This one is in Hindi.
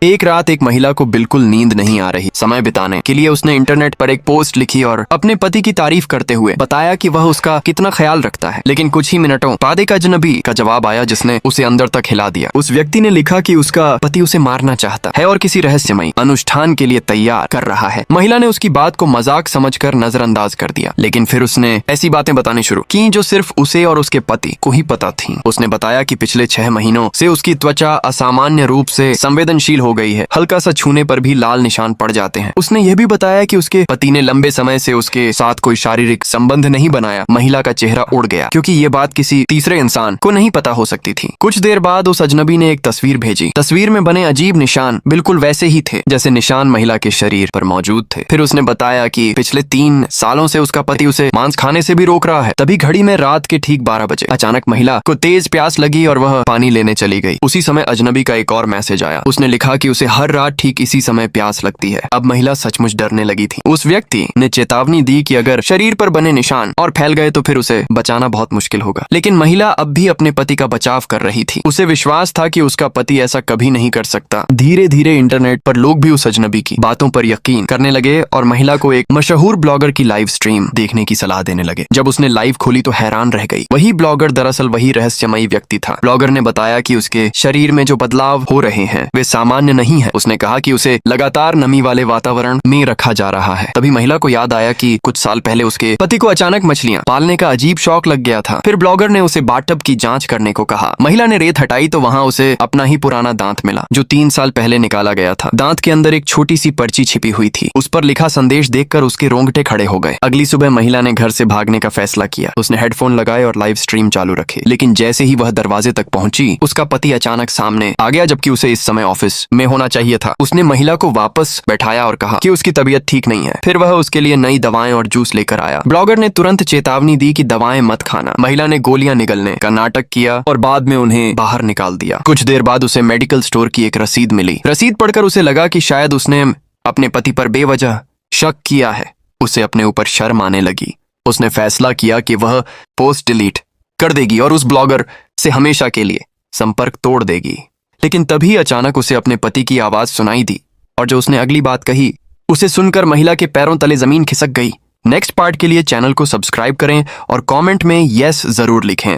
एक रात एक महिला को बिल्कुल नींद नहीं आ रही। समय बिताने के लिए उसने इंटरनेट पर एक पोस्ट लिखी और अपने पति की तारीफ करते हुए बताया कि वह उसका कितना ख्याल रखता है। लेकिन कुछ ही मिनटों बाद एक अजनबी का जवाब आया जिसने उसे अंदर तक हिला दिया। उस व्यक्ति ने लिखा कि उसका पति उसे मारना चाहता है और किसी रहस्यमयी अनुष्ठान के लिए तैयार कर रहा है। महिला ने उसकी बात को मजाक समझकर नजरअंदाज कर दिया, लेकिन फिर उसने ऐसी बातें बतानी शुरू की जो सिर्फ उसे और उसके पति को ही पता थी। उसने बताया कि पिछले 6 महीनों से उसकी त्वचा असामान्य रूप से संवेदनशील हो गई है। हल्का सा छूने पर भी लाल निशान पड़ जाते हैं। उसने यह भी बताया कि उसके पति ने लंबे समय से उसके साथ कोई शारीरिक संबंध नहीं बनाया। महिला का चेहरा उड़ गया क्योंकि ये बात किसी तीसरे इंसान को नहीं पता हो सकती थी। कुछ देर बाद उस अजनबी ने एक तस्वीर भेजी। तस्वीर में बने अजीब निशान बिल्कुल वैसे ही थे जैसे निशान महिला के शरीर पर मौजूद थे। फिर उसने बताया कि पिछले 3 सालों से उसका पति उसे मांस खाने से भी रोक रहा है। तभी घड़ी में रात के ठीक 12 बजे अचानक महिला को तेज प्यास लगी और वह पानी लेने चली गई। उसी समय अजनबी का एक और मैसेज आया। उसने लिखा कि उसे हर रात ठीक इसी समय प्यास लगती है। अब महिला सचमुच डरने लगी थी। उस व्यक्ति ने चेतावनी दी कि अगर शरीर पर बने निशान और फैल गए तो फिर उसे बचाना बहुत मुश्किल होगा। लेकिन महिला अब भी अपने पति का बचाव कर रही थी। उसे विश्वास था कि उसका पति ऐसा कभी नहीं कर सकता। धीरे धीरे इंटरनेट पर लोग भी उस अजनबी की बातों पर यकीन करने लगे और महिला को एक मशहूर ब्लॉगर की लाइव स्ट्रीम देखने की सलाह देने लगे। जब उसने लाइव खोली तो हैरान रह गई। वही ब्लॉगर दरअसल वही रहस्यमयी व्यक्ति था। ब्लॉगर ने बताया कि उसके शरीर में जो बदलाव हो रहे हैं वे सामान्य नहीं है। उसने कहा कि उसे लगातार नमी वाले वातावरण में रखा जा रहा है। तभी महिला को याद आया कि कुछ साल पहले उसके पति को अचानक मछलियां पालने का अजीब शौक लग गया था। फिर ब्लॉगर ने उसे बाथटब की जांच करने को कहा। महिला ने रेत हटाई तो वहां उसे अपना ही पुराना दांत मिला जो 3 साल पहले निकाला गया था। दांत के अंदर एक छोटी सी पर्ची छिपी हुई थी। उस पर लिखा संदेश देखकर उसके रोंगटे खड़े हो गए। अगली सुबह महिला ने घर से भागने का फैसला किया। उसने हेडफोन लगाए और लाइव स्ट्रीम चालू रखे। लेकिन जैसे ही वह दरवाजे तक पहुंची उसका पति अचानक सामने आ गया, जबकि उसे इस समय ऑफिस में होना चाहिए था। उसने महिला को वापस बैठाया और कहा कि उसकी तबीयत ठीक नहीं है। फिर वह उसके लिए नई दवाएं और जूस लेकर आया। ब्लॉगर ने तुरंत चेतावनी दी कि दवाएं मत खाना। महिला ने गोलियां निगलने का नाटक किया और बाद में उन्हें बाहर निकाल दिया। कुछ देर बाद उसे मेडिकल स्टोर की एक रसीद मिली। रसीद पढ़कर उसे लगा कि शायद उसने अपने पति पर बेवजह शक किया है। उसे अपने ऊपर शर्म आने लगी। उसने फैसला किया कि वह पोस्ट डिलीट कर देगी और उस ब्लॉगर से हमेशा के लिए संपर्क तोड़ देगी। लेकिन तभी अचानक उसे अपने पति की आवाज सुनाई दी और जो उसने अगली बात कही उसे सुनकर महिला के पैरों तले जमीन खिसक गई। नेक्स्ट पार्ट के लिए चैनल को सब्सक्राइब करें और कमेंट में यस जरूर लिखें।